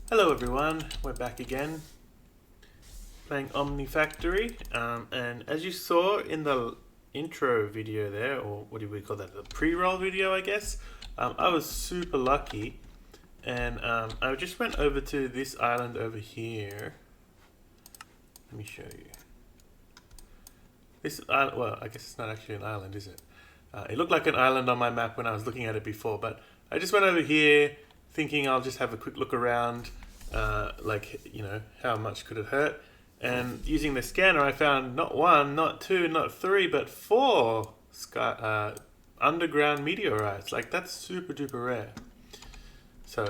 Hello everyone, we're back again playing Omnifactory, and as you saw in the intro video there, or what do we call that, the pre-roll video I guess, I was super lucky, and I just went over to this island over here. Let me show you. This island, well, I guess it's not actually an island, is it? It looked like an island on my map when I was looking at it before, but I just went over here thinking I'll just have a quick look around, like, you know, how much could it hurt? And using the scanner, I found not one, not two, not three, but four underground meteorites. Like, that's super duper rare. So,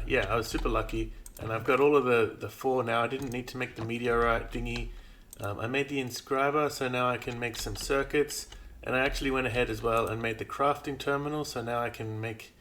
yeah, I was super lucky, and I've got all of the four now. I didn't need to make the meteorite thingy. I made the inscriber, so now I can make some circuits, and I actually went ahead as well and made the crafting terminal, so now I can make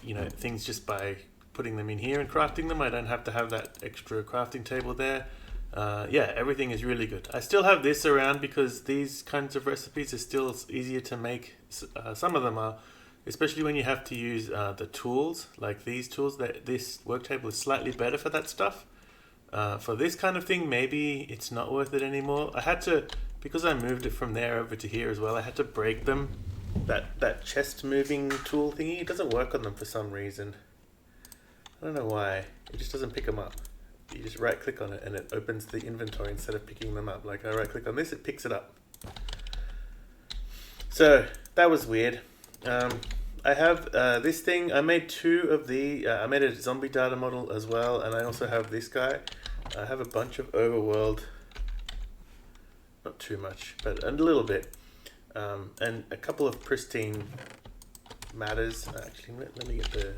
you know, things just by putting them in here and crafting them. I don't have to have that extra crafting table there. Yeah, everything is really good. I still have this around because these kinds of recipes are still easier to make. Some of them are, especially when you have to use the tools, like these tools. This work table is slightly better for that stuff. For this kind of thing, maybe it's not worth it anymore. I had to, because I moved it from there over to here as well, I had to break them. That chest moving tool thingy, it doesn't work on them for some reason. I don't know why. It just doesn't pick them up. You just right click on it and it opens the inventory instead of picking them up. Like I right click on this, it picks it up. So that was weird. I have this thing. I made two of the. I made a zombie data model as well, and I also have this guy. I have a bunch of overworld. Not too much, but a little bit. And a couple of pristine matters. Actually, let me get the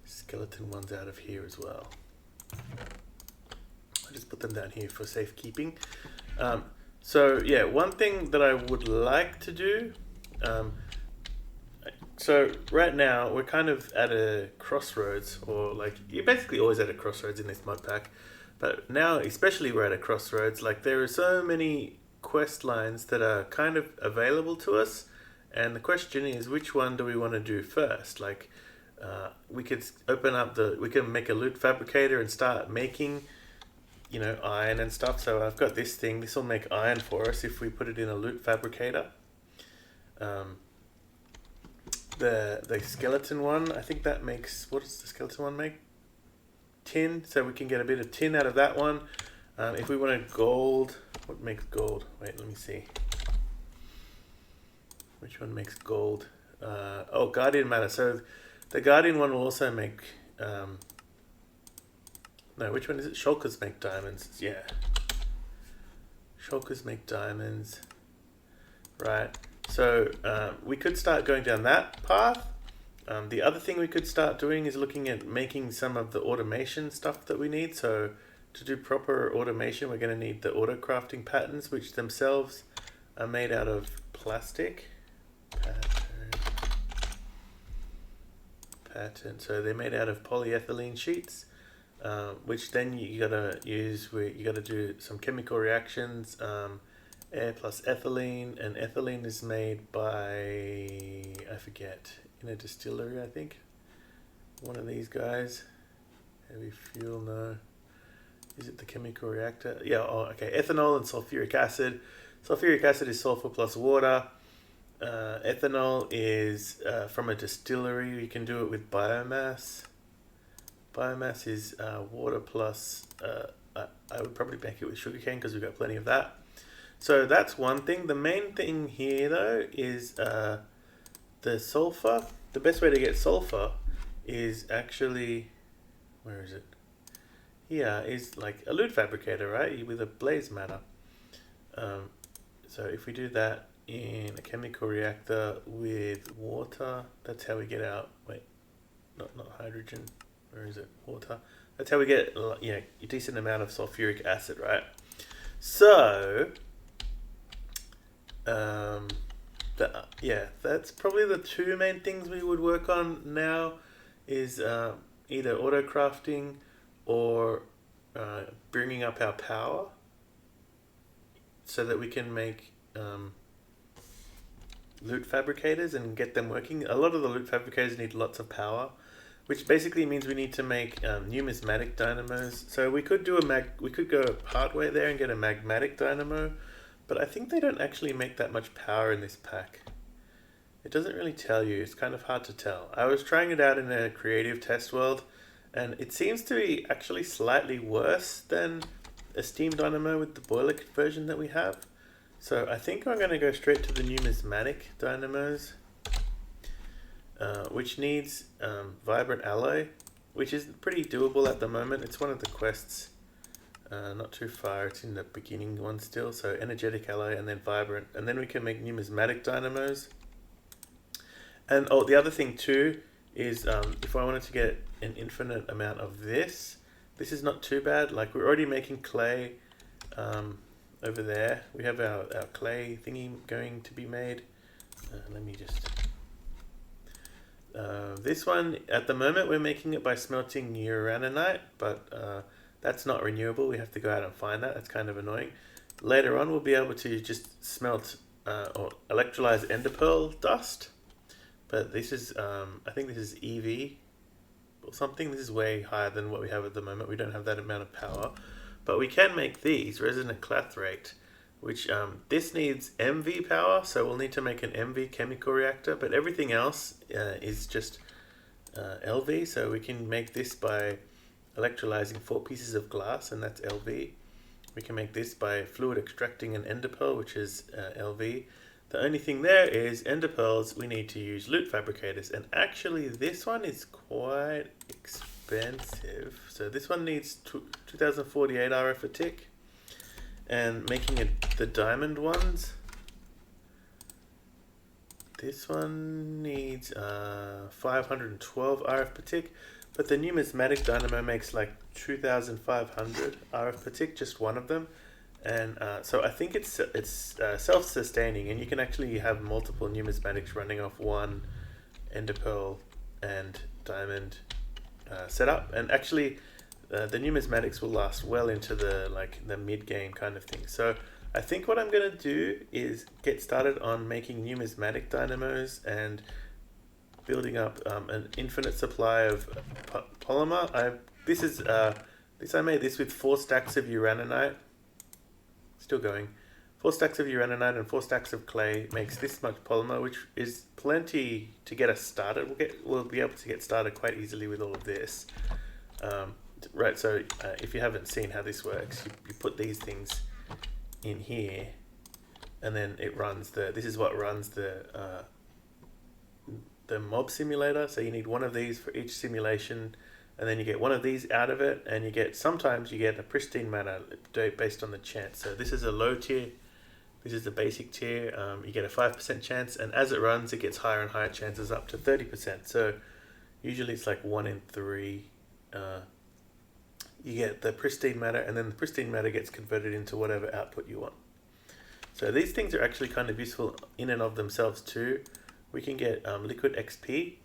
skeleton ones out of here as well. I just put them down here for safekeeping. So yeah, one thing that I would like to do. So right now we're kind of at a crossroads, or like you're basically always at a crossroads in this mod pack. But now, especially, we're at a crossroads. Like there are so many quest lines that are kind of available to us, and the question is, which one do we want to do first? Like we could we can make a loot fabricator and start making, you know, iron and stuff. So I've got this thing. This will make iron for us if we put it in a loot fabricator. The skeleton one, I think that makes, what does the skeleton one make? Tin, so we can get a bit of tin out of that one. If we wanted gold, what makes gold? Wait, let me see. Which one makes gold? Oh, guardian matter. So the guardian one will also make, no, which one is it? Shulkers make diamonds. Yeah. Shulkers make diamonds. Right. So we could start going down that path. The other thing we could start doing is looking at making some of the automation stuff that we need. So to do proper automation, we're going to need the auto crafting patterns, which themselves are made out of plastic. Pattern. So they're made out of polyethylene sheets, which then you gotta use. You gotta do some chemical reactions. Air plus ethylene, and ethylene is made by, I forget, in a distillery, I think. One of these guys. Heavy fuel, no. Is it the chemical reactor? Yeah, oh, okay. Ethanol and sulfuric acid. Sulfuric acid is sulfur plus water. Ethanol is from a distillery. You can do it with biomass. Biomass is water plus, I would probably make it with sugarcane because we've got plenty of that. So that's one thing. The main thing here though is the sulfur. The best way to get sulfur is actually, where is it? Here is like a loot fabricator, right? With a blaze matter. So if we do that in a chemical reactor with water, that's how we get out, not hydrogen, where is it? Water. That's how we get, a decent amount of sulfuric acid, right? So, that's probably the two main things we would work on now is either auto crafting or bringing up our power so that we can make loot fabricators and get them working. A lot of the loot fabricators need lots of power, which basically means we need to make numismatic dynamos. So we could do we could go partway there and get a magmatic dynamo, but I think they don't actually make that much power in this pack. It doesn't really tell you. It's kind of hard to tell. I was trying it out in a creative test world, and it seems to be actually slightly worse than a steam dynamo with the boiler conversion that we have. So I think I'm going to go straight to the numismatic dynamos, which needs vibrant alloy, which is pretty doable at the moment. It's one of the quests, not too far. It's in the beginning one still. So energetic alloy and then vibrant, and then we can make numismatic dynamos. And the other thing too is if I wanted to get an infinite amount of this is not too bad. Like we're already making clay. Over there we have our clay thingy going to be made. Let me just this one at the moment we're making it by smelting uraninite, but that's not renewable. We have to go out and find that. That's kind of annoying. Later on we'll be able to just smelt or electrolyze enderpearl dust, but this is I think this is EV or something. This is way higher than what we have at the moment. We don't have that amount of power. But we can make these, resonant clathrate, which this needs MV power, so we'll need to make an MV chemical reactor, but everything else is just LV, so we can make this by electrolyzing 4 pieces of glass, and that's LV. We can make this by fluid extracting an enderpearl, which is LV. The only thing there is enderpearls, we need to use loot fabricators, and actually this one is quite expensive. So this one needs 2048 RF a tick, and making it the diamond ones, this one needs 512 RF per tick, but the numismatic dynamo makes like 2500 RF per tick, just one of them. And so I think it's self-sustaining, and you can actually have multiple numismatics running off one enderpearl and diamond setup, and actually the numismatics will last well into the mid game kind of thing. So I think what I'm going to do is get started on making numismatic dynamos and building up an infinite supply of polymer. I made this with 4 stacks of uraninite. Still going. 4 stacks of uraninite and 4 stacks of clay makes this much polymer, which is plenty to get us started. We'll be able to get started quite easily with all of this. Right, so if you haven't seen how this works, you put these things in here, and then it runs this is what runs the mob simulator. So you need one of these for each simulation, and then you get one of these out of it, and sometimes you get a pristine mana based on the chance. So this is a low tier, this is the basic tier. You get a 5% chance, and as it runs it gets higher and higher chances up to 30%. So usually it's like 1 in 3 you get the pristine matter, and then the pristine matter gets converted into whatever output you want. So these things are actually kind of useful in and of themselves too. We can get liquid XP.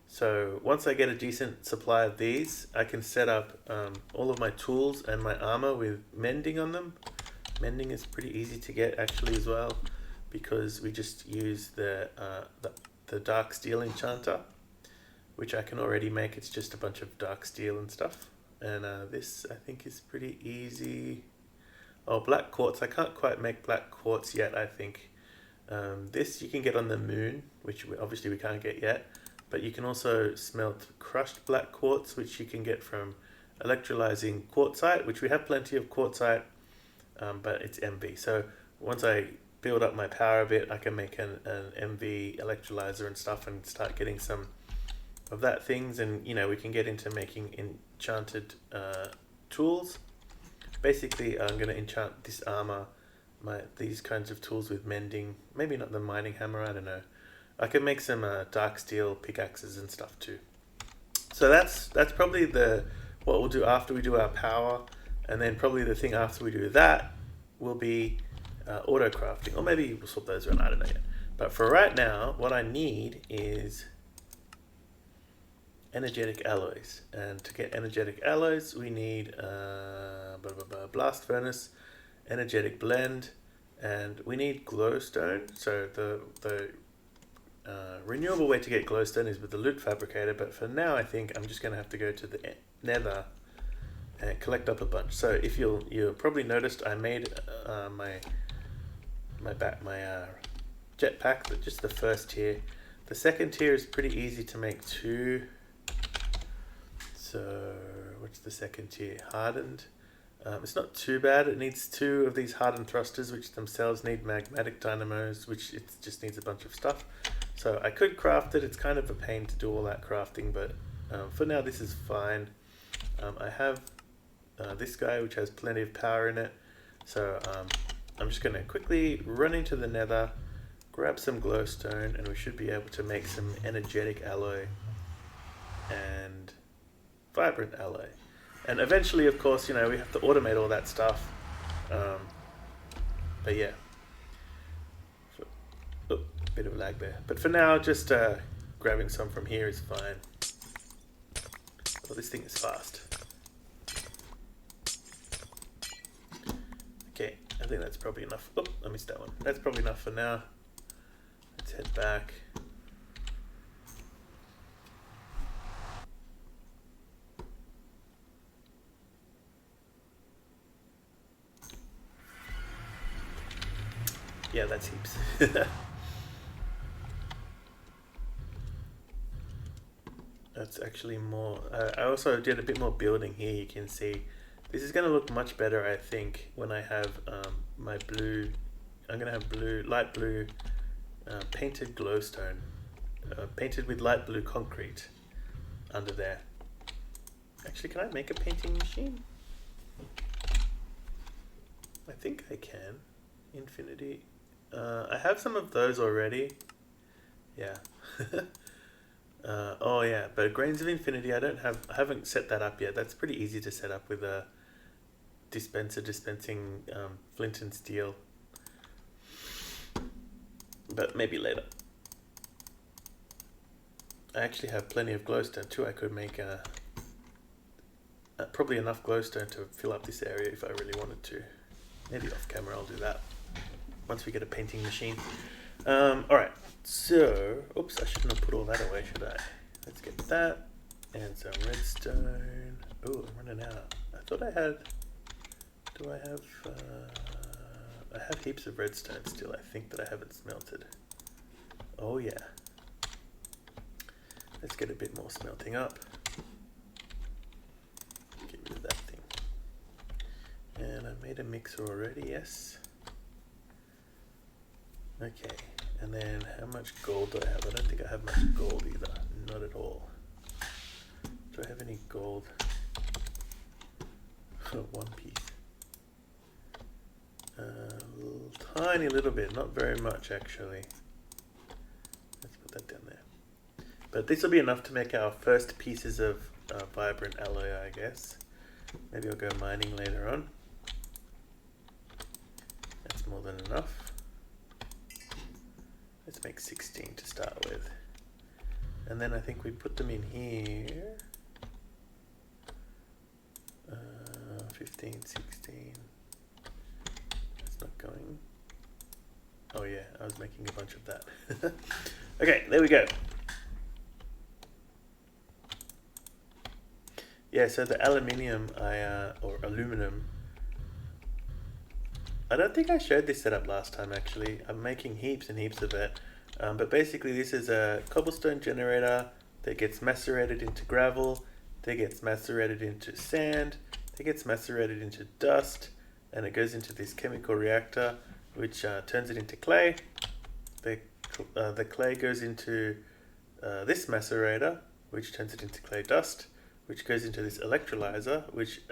So once I get a decent supply of these, I can set up all of my tools and my armor with mending on them. Mending is pretty easy to get actually as well, because we just use the dark steel enchanter, which I can already make. It's just a bunch of dark steel and stuff. And this I think is pretty easy. Oh, black quartz. I can't quite make black quartz yet, I think. This you can get on the moon, which obviously we can't get yet. But you can also smelt crushed black quartz, which you can get from electrolyzing quartzite, which we have plenty of quartzite, but it's MV. So once I build up my power a bit, I can make an MV electrolyzer and stuff and start getting some of that things. And, you know, we can get into making enchanted tools. Basically, I'm going to enchant this armor, these kinds of tools with mending. Maybe not the mining hammer, I don't know. I can make some dark steel pickaxes and stuff too. So that's probably what we'll do after we do our power, and then probably the thing after we do that will be auto crafting, or maybe we'll swap those around, I don't know yet. But for right now, what I need is energetic alloys, and to get energetic alloys we need blast furnace, energetic blend, and we need glowstone. So the renewable way to get glowstone is with the loot fabricator, but for now I think I'm just going to have to go to the nether and collect up a bunch. So if you'll probably noticed I made my jetpack, just the first tier. The second tier is pretty easy to make too. So what's the second tier? Hardened. It's not too bad. It needs 2 of these hardened thrusters, which themselves need magmatic dynamos, which it just needs a bunch of stuff. So I could craft it. It's kind of a pain to do all that crafting, but for now this is fine. I have this guy, which has plenty of power in it. So I'm just going to quickly run into the nether, grab some glowstone, and we should be able to make some energetic alloy and vibrant alloy. And eventually, of course, you know, we have to automate all that stuff. But yeah. Bit of lag there. But for now, just grabbing some from here is fine. Oh, this thing is fast. Okay, I think that's probably enough. Oh, I missed that one. That's probably enough for now. Let's head back. Yeah, that's heaps. That's actually more. I also did a bit more building here. You can see this is going to look much better, I think, when I have my blue. I'm going to have light blue painted glowstone, painted with light blue concrete under there. Actually, can I make a painting machine? I think I can. Infinity. I have some of those already. Yeah. Oh yeah, but Grains of Infinity, I haven't set that up yet. That's pretty easy to set up with a dispenser dispensing flint and steel. But maybe later. I actually have plenty of glowstone too. I could make probably enough glowstone to fill up this area if I really wanted to. Maybe off camera I'll do that once we get a painting machine. Alright, so, oops, I shouldn't have put all that away, should I? Let's get that, and some redstone. Oh, I'm running out. I thought I had, I have heaps of redstone still, I think, that I haven't smelted. Oh yeah. Let's get a bit more smelting up. Get rid of that thing. And I made a mixer already, yes. Okay, and then how much gold do I have? I don't think I have much gold either, not at all. Do I have any gold? One piece. Tiny little bit, not very much actually. Let's put that down there. But this will be enough to make our first pieces of vibrant alloy, I guess. Maybe I'll go mining later on. That's more than enough. Let's make 16 to start with. And then I think we put them in here. 15, 16. That's not going. Oh yeah, I was making a bunch of that. Okay, there we go. Yeah, so the aluminium, or aluminum, I don't think I showed this setup last time actually. I'm making heaps and heaps of it. But basically this is a cobblestone generator that gets macerated into gravel, that gets macerated into sand, that gets macerated into dust, and it goes into this chemical reactor which turns it into clay. The clay goes into this macerator, which turns it into clay dust, which goes into this electrolyzer, which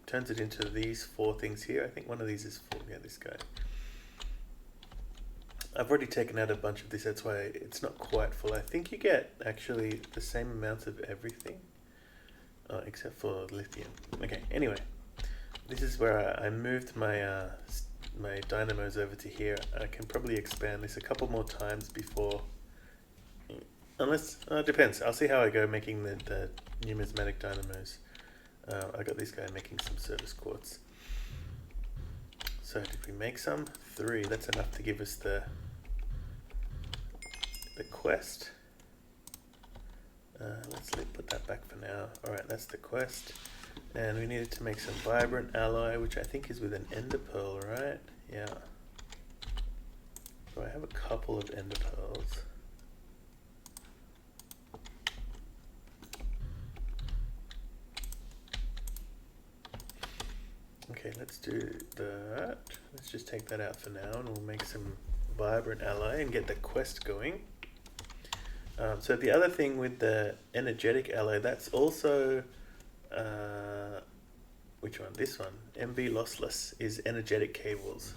turns it into these 4 things here. I think one of these is full. Yeah, this guy. I've already taken out a bunch of this, that's why it's not quite full. I think you get actually the same amounts of everything, except for lithium. Okay, anyway, this is where I moved my my dynamos over to here. I can probably expand this a couple more times before, unless, it depends. I'll see how I go making the numismatic dynamos. I got this guy making some service quartz. So did we make some? 3, that's enough to give us the quest. Let's put that back for now. Alright, that's the quest. And we needed to make some vibrant alloy, which I think is with an ender pearl, right? Yeah. So I have a couple of ender pearls. Okay, let's do that. Let's just take that out for now and we'll make some vibrant alloy and get the quest going. So the other thing with the energetic alloy, that's also, which one? This one, MV lossless, is energetic cables.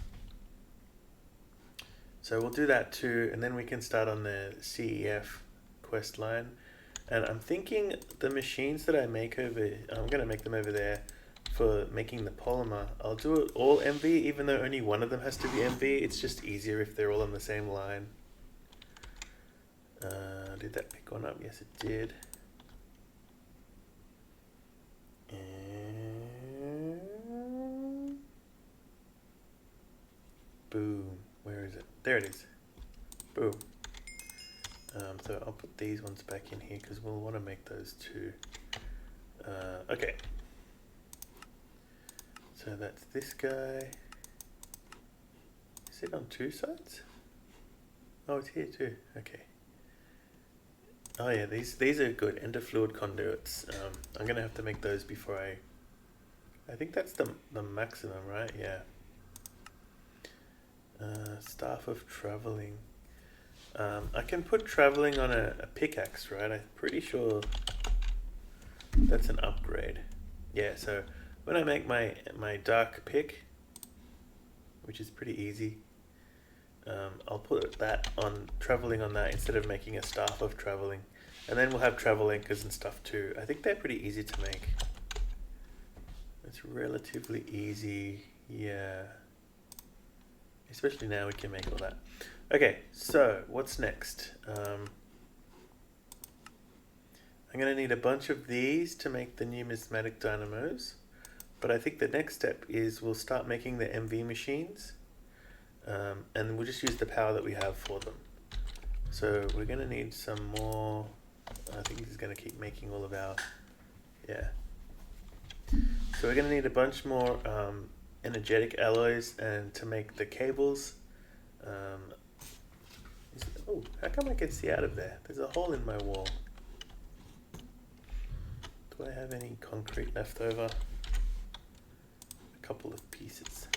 So we'll do that too, and then we can start on the CEF quest line. And I'm thinking the machines that I make over, I'm going to make them over there for making the polymer. I'll do it all MV, even though only one of them has to be MV. It's just easier if they're all on the same line. Did that pick one up? Yes, it did. And boom. Where is it? There it is. Boom. So I'll put these ones back in here because we'll want to make those too. Okay. So that's this guy. Is it on 2 sides? Oh, it's here too. Okay. Oh yeah, these are good ender fluid conduits. I'm gonna have to make those before I think that's the maximum, right? Yeah. Staff of traveling. I can put traveling on a pickaxe, right? I'm pretty sure that's an upgrade. Yeah. So when I make my dark pick, which is pretty easy, I'll put that on traveling on that instead of making a staff of traveling, and then we'll have travel anchors and stuff too. I think they're pretty easy to make. It's relatively easy, yeah. Especially now we can make all that. Okay, so what's next? I'm gonna need a bunch of these to make the numismatic dynamos, but I think the next step is we'll start making the MV machines. And we'll just use the power that we have for them. So we're going to need some more. I think this is going to keep making all of our, yeah. So we're going to need a bunch more energetic alloys and to make the cables. Oh, how come I can see out of there? There's a hole in my wall. Do I have any concrete left over? A couple of pieces.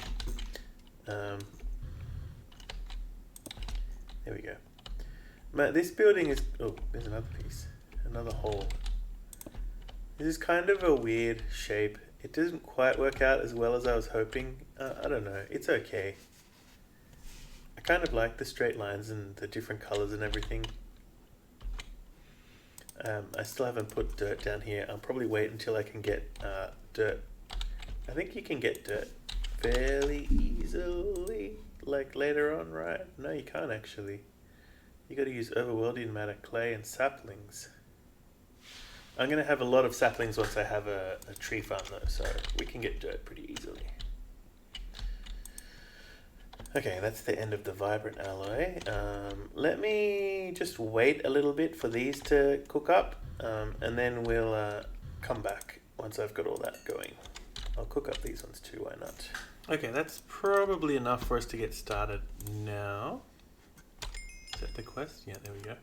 There we go. This building is... Oh, there's another piece. Another hole. This is kind of a weird shape. It doesn't quite work out as well as I was hoping. I don't know. It's okay. I kind of like the straight lines and the different colors and everything. I still haven't put dirt down here. I'll probably wait until I can get dirt. I think you can get dirt fairly easily, like later on, right? No, you can't actually. You gotta use overworlding matter, clay, and saplings. I'm gonna have a lot of saplings once I have a tree farm though, so we can get dirt pretty easily. Okay, that's the end of the vibrant alloy. Let me just wait a little bit for these to cook up, and then we'll come back once I've got all that going. I'll cook up these ones too, why not? Okay, that's probably enough for us to get started now. Is that the quest? Yeah, there we go.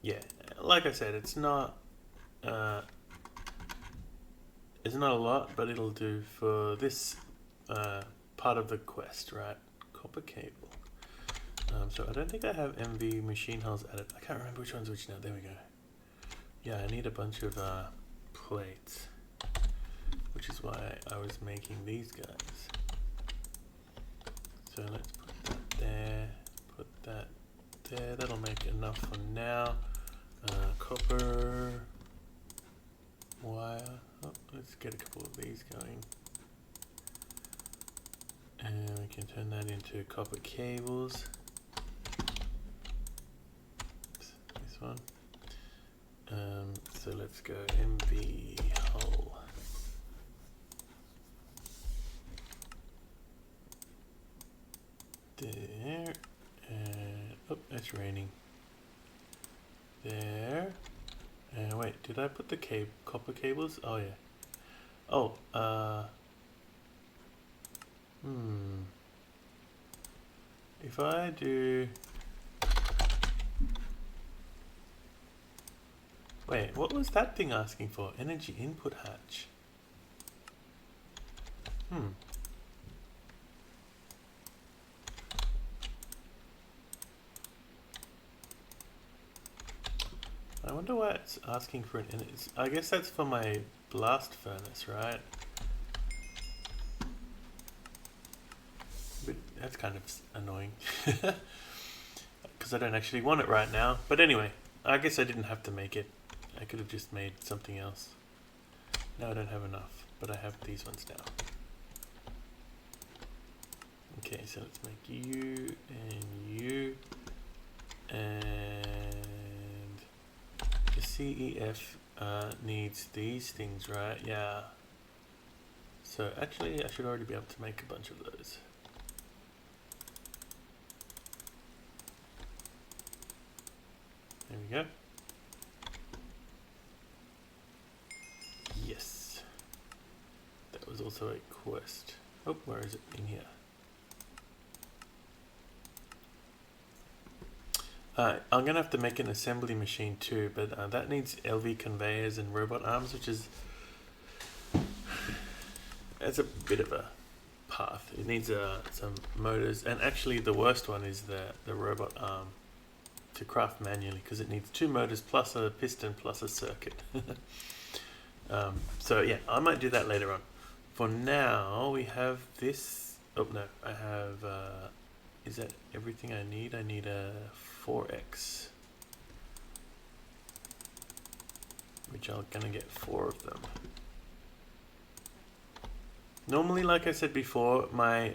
Yeah, like I said, it's not a lot, but it'll do for this part of the quest, right? Copper cable. So I don't think I have MV machine hulls added. I can't remember which one's which now. There we go. Yeah, I need a bunch of plates, which is why I was making these guys. So let's put that there, put that there. That'll make enough for now. Copper wire. Oh, let's get a couple of these going. And we can turn that into copper cables. This one. So let's go MV hull. There. And oh, it's raining. There. And wait, did I put the copper cables? Oh yeah. Oh, if I do... Wait, what was that thing asking for? Energy input hatch. I wonder why it's asking for an... I guess that's for my blast furnace, right? But that's kind of annoying. Because I don't actually want it right now. But anyway, I guess I didn't have to make it. I could have just made something else. Now I don't have enough, but I have these ones now. Okay, so let's make you and you. And the CEF needs these things, right? Yeah. So actually, I should already be able to make a bunch of those. There we go. Yes. That was also a quest. Oh, where is it? In here. I'm going to have to make an assembly machine too, but that needs LV conveyors and robot arms, which is... It's a bit of a path. It needs some motors, and actually the worst one is the robot arm to craft manually, because it needs 2 motors plus a piston plus a circuit. So yeah, I might do that later on. For now, we have this... Oh no, I have... is that everything I need? I need a 4X, which I'm gonna get 4 of them. Normally, like I said before, my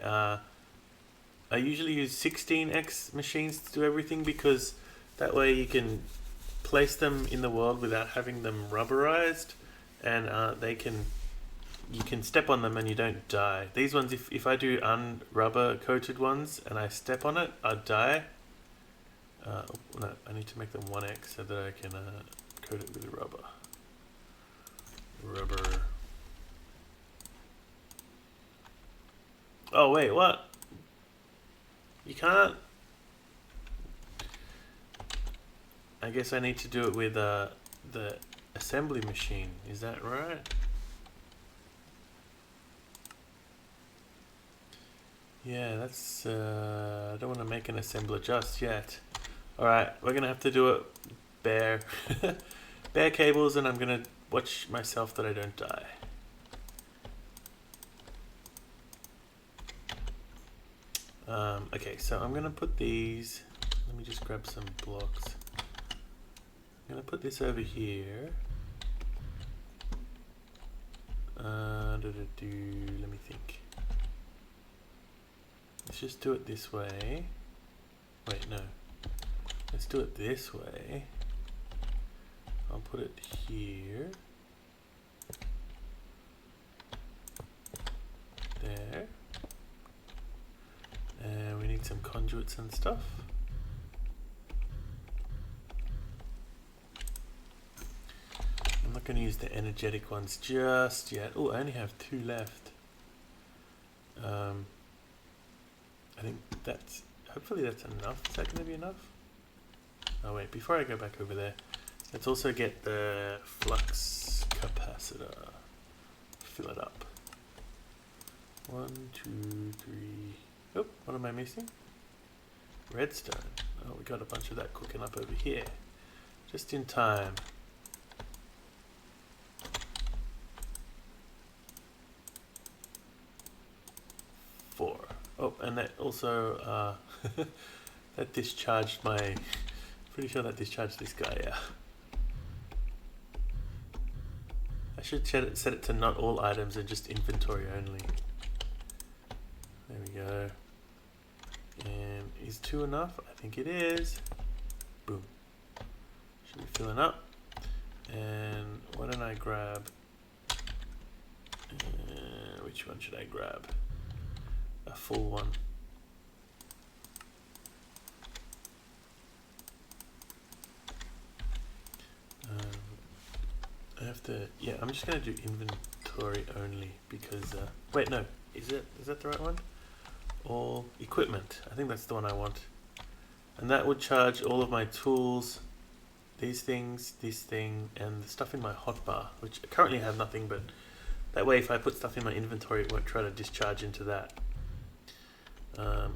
I usually use 16X machines to do everything, because that way you can place them in the world without having them rubberized, and you can step on them and you don't die. These ones, if I do unrubber coated ones and I step on it, I die. No, I need to make them 1X so that I can coat it with rubber. Oh wait, what? You can't? I guess I need to do it with the assembly machine. Is that right? Yeah, that's... I don't want to make an assembler just yet. Alright, we're going to have to do it bare. Bare cables, and I'm going to watch myself that I don't die. Okay, so I'm going to put these... Let me just grab some blocks. I'm going to put this over here. wanted to do, let me think. Let's just do it this way. Wait, no. Let's do it this way. I'll put it here. There. And we need some conduits and stuff. I'm not going to use the energetic ones just yet. Oh, I only have 2 left. I think that's, hopefully that's enough. Is that going to be enough? Oh wait, before I go back over there, let's also get the flux capacitor. Fill it up. 1, 2, 3. Oh, what am I missing? Redstone. Oh, we got a bunch of that cooking up over here. Just in time. 4. Oh, and that also, that discharged my, pretty sure that discharged this guy, yeah. I should set it to not all items and just inventory only. There we go. And is 2 enough? I think it is. Boom. Should be filling up. And why don't I grab, which one should I grab? A full one. I have to, yeah, I'm just going to do inventory only because, wait, no, is that the right one? All equipment, I think that's the one I want. And that would charge all of my tools, these things, this thing, and the stuff in my hotbar, which I currently have nothing, but that way if I put stuff in my inventory, it won't try to discharge into that.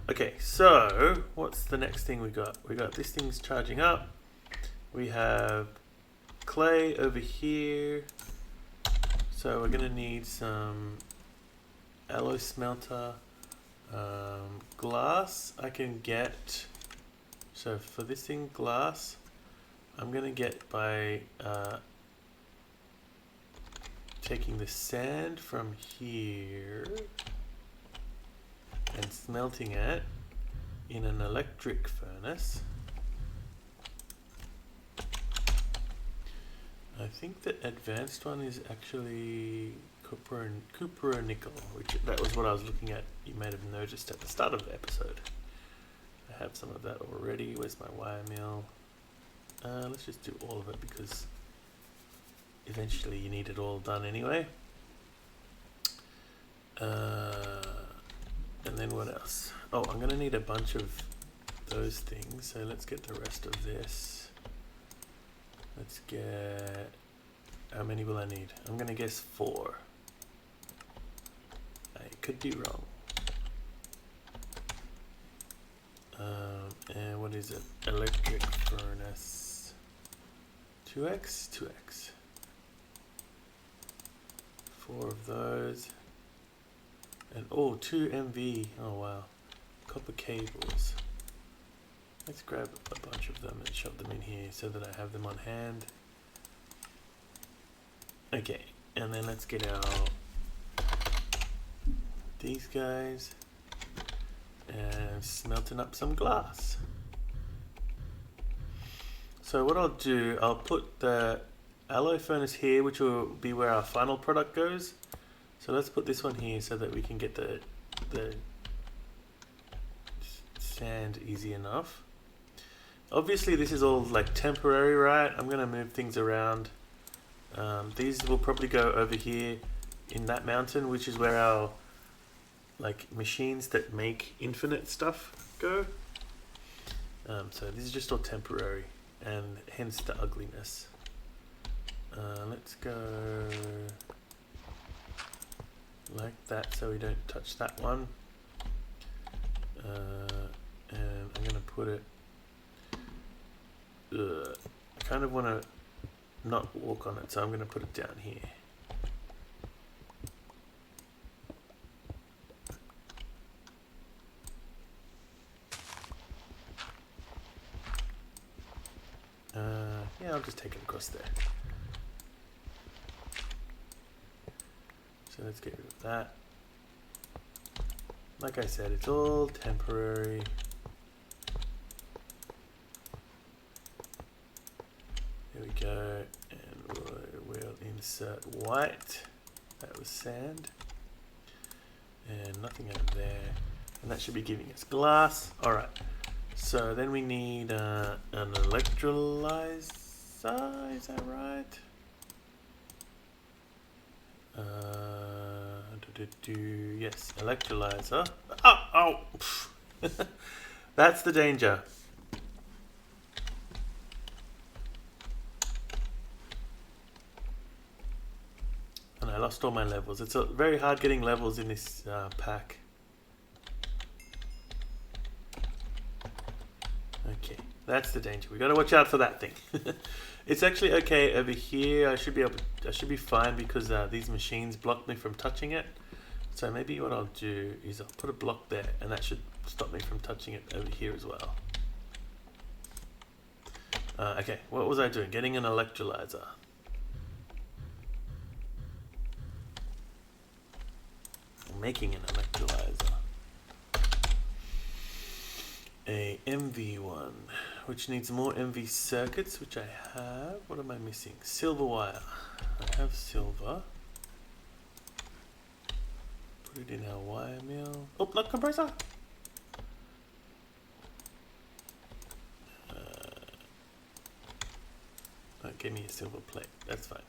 Okay, so what's the next thing we got? We got this thing's charging up. We have clay over here. So we're gonna need some alloy smelter, glass I can get. So for this thing, glass, I'm gonna get by taking the sand from here and smelting it in an electric furnace. I think the advanced one is actually copper nickel, which that was what I was looking at. You might have noticed at the start of the episode. I have some of that already. Where's my wire mill? Let's just do all of it because eventually you need it all done anyway. And then what else? Oh, I'm going to need a bunch of those things. So let's get the rest of this. Let's get... How many will I need? I'm going to guess 4. I could be wrong. And what is it? Electric furnace. 2x? 2x. 4 of those. And oh, 2 MV. Oh wow. Copper cables. Let's grab a bunch of them and shove them in here so that I have them on hand. Okay, and then let's get out these guys and smelting up some glass. So what I'll do, I'll put the alloy furnace here, which will be where our final product goes. So let's put this one here so that we can get the sand easy enough. Obviously this is all like temporary, right? I'm gonna move things around. These will probably go over here in that mountain, which is where our like machines that make infinite stuff go. So this is just all temporary and hence the ugliness. Let's go like that so we don't touch that one. And I'm gonna put it, I kind of want to not walk on it, so I'm gonna put it down here. Yeah, I'll just take it across there. So So let's get rid of that. Like I said, it's all temporary. There we go, and we'll insert white. That was sand. And nothing over there. And that should be giving us glass. Alright, so then we need an electrolyzer, is that right? Yes, electrolyzer. Oh! That's the danger. And I lost all my levels. It's very hard getting levels in this pack. Okay, that's the danger. We got to watch out for that thing. It's actually okay over here. I should be fine because these machines blocked me from touching it. So maybe what I'll do is I'll put a block there, and that should stop me from touching it over here as well. Okay, what was I doing? Getting an electrolyzer. Making an electrolyzer. A MV1, which needs more MV circuits, which I have. What am I missing? Silver wire. I have silver. Put it in our wire mill. Oh, not compressor! Give me a silver plate. That's fine.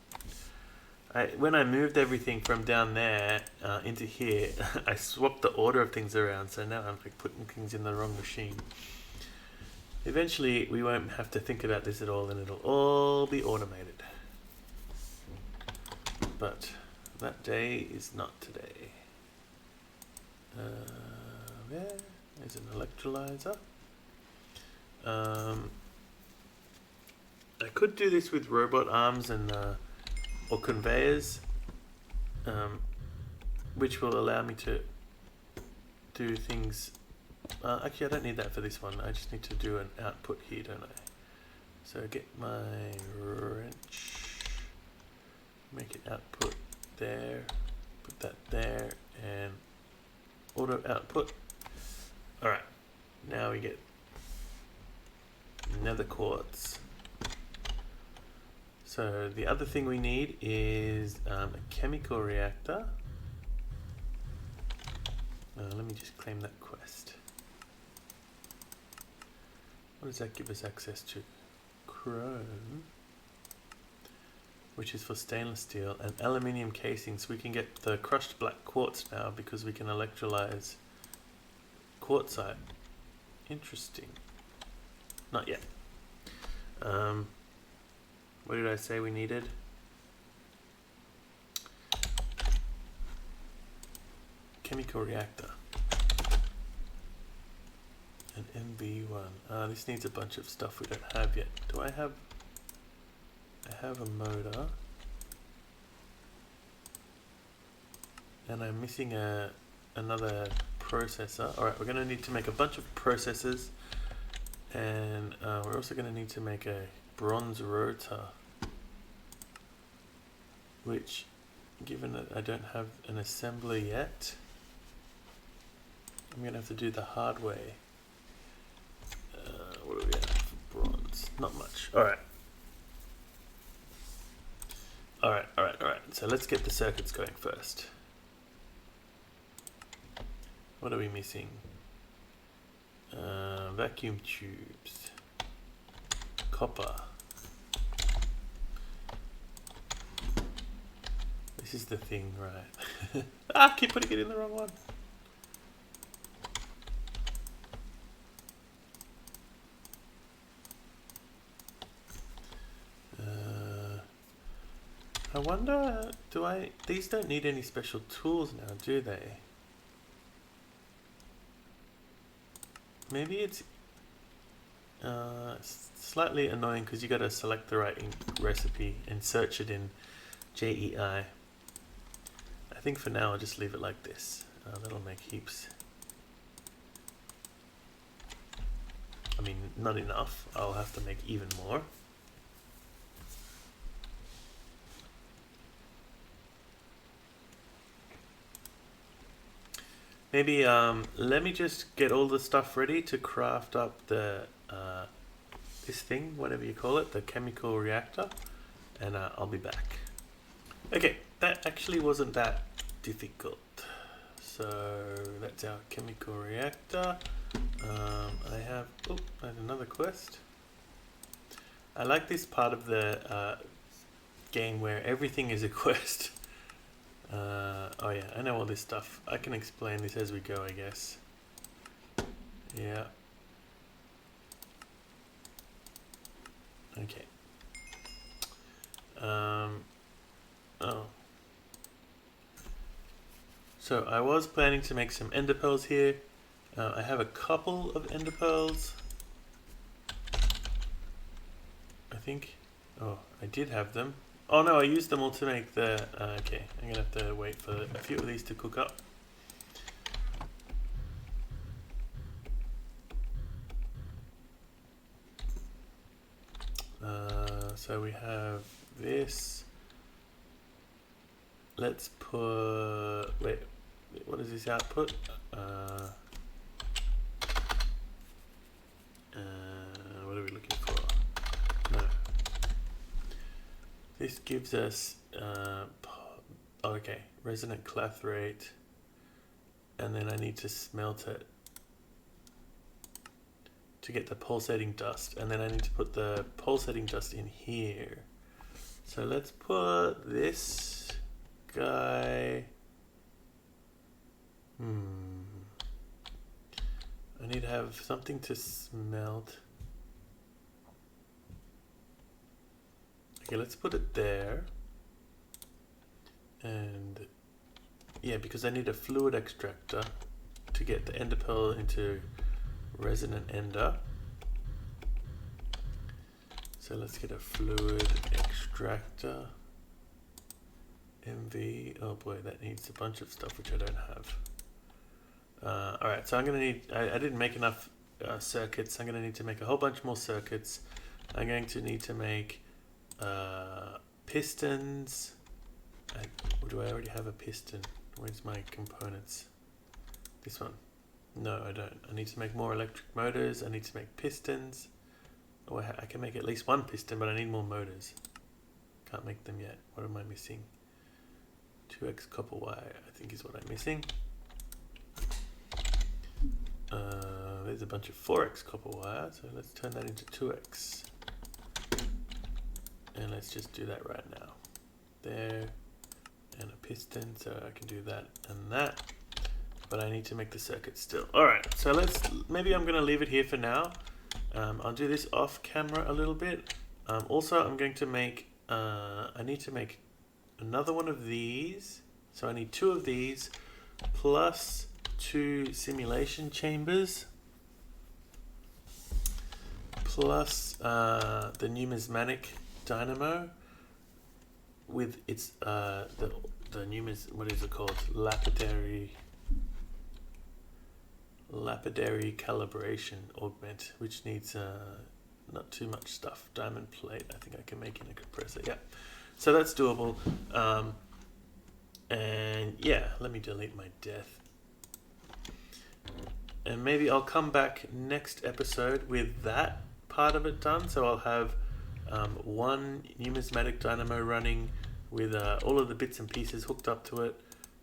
When I moved everything from down there into here, I swapped the order of things around, so now I'm like putting things in the wrong machine. Eventually, we won't have to think about this at all, and it'll all be automated. But that day is not today. There's an electrolyzer. I could do this with robot arms and or conveyors, which will allow me to do things. Actually, I don't need that for this one. I just need to do an output here, don't I? So get my wrench, make it output there, put that there, and auto output. Alright, now we get nether quartz. So the other thing we need is a chemical reactor. Let me just claim that quest. What does that give us access to? Chrome, which is for stainless steel, and aluminium casings. We can get the crushed black quartz now because we can electrolyze quartzite. Interesting. Not yet. What did I say we needed? Chemical reactor. An MV1. This needs a bunch of stuff we don't have yet. Do I have... I have a motor. And I'm missing another processor. Alright, we're going to need to make a bunch of processors. And we're also going to need to make a bronze rotor, which, given that I don't have an assembler yet, I'm going to have to do the hard way. What do we have for bronze? Not much. Alright. So let's get the circuits going first. What are we missing? Vacuum tubes. Copper. This is the thing, right? I keep putting it in the wrong one. I wonder, these don't need any special tools now, do they? Maybe it's slightly annoying because you got to select the right recipe and search it in JEI. I think for now I'll just leave it like this. That'll make heaps. I mean, not enough. I'll have to make even more. maybe let me just get all the stuff ready to craft up the this thing, whatever you call it, the chemical reactor, and I'll be back. Okay, that actually wasn't that difficult. So that's our chemical reactor. I have another quest. I like this part of the game where everything is a quest. Oh yeah, I know all this stuff. I can explain this as we go, I guess. Yeah. Okay. Oh. So I was planning to make some ender pearls here. I have a couple of ender pearls. I think. Oh, I did have them. Oh no, I used them all to make the... okay, I'm gonna have to wait for a few of these to cook up. So we have this. Let's put... Wait, what is this output? What are we looking for? No. This gives us, okay, resonant clathrate, and then I need to smelt it to get the pulsating dust, and then I need to put the pulsating dust in here. So let's put this guy, I need to have something to smelt. Okay, let's put it there. And yeah, because I need a fluid extractor to get the ender pearl into resonant ender. So let's get a fluid extractor. MV, oh boy, that needs a bunch of stuff which I don't have. Alright, so I'm going to need, I didn't make enough circuits. I'm going to need to make a whole bunch more circuits. I'm going to need to make pistons. Do I already have a piston? Where's my components? This one. No, I don't. I need to make more electric motors. I need to make pistons. Oh, I can make at least one piston, but I need more motors. Can't make them yet. What am I missing? 2x copper wire, I think is what I'm missing. There's a bunch of 4x copper wire, so let's turn that into 2x. And let's just do that right now. There, and a piston, so I can do that and that. But I need to make the circuit still. Alright, so maybe I'm going to leave it here for now. I'll do this off camera a little bit. Also, I'm going to make, I need to make another one of these. So I need 2 of these, plus 2 simulation chambers, plus the Numismatic Dynamo with its what is it called? Lapidary calibration augment, which needs not too much stuff. Diamond plate, I think I can make in a compressor. Yeah, so that's doable. And yeah, let me delete my death. And maybe I'll come back next episode with that part of it done. So I'll have one Numismatic Dynamo running with all of the bits and pieces hooked up to it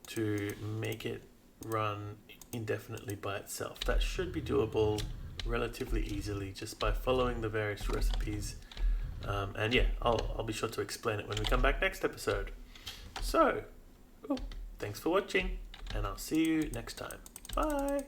to make it run indefinitely by itself. That should be doable relatively easily just by following the various recipes. And yeah, I'll be sure to explain it when we come back next episode. So, thanks for watching, and I'll see you next time. Bye!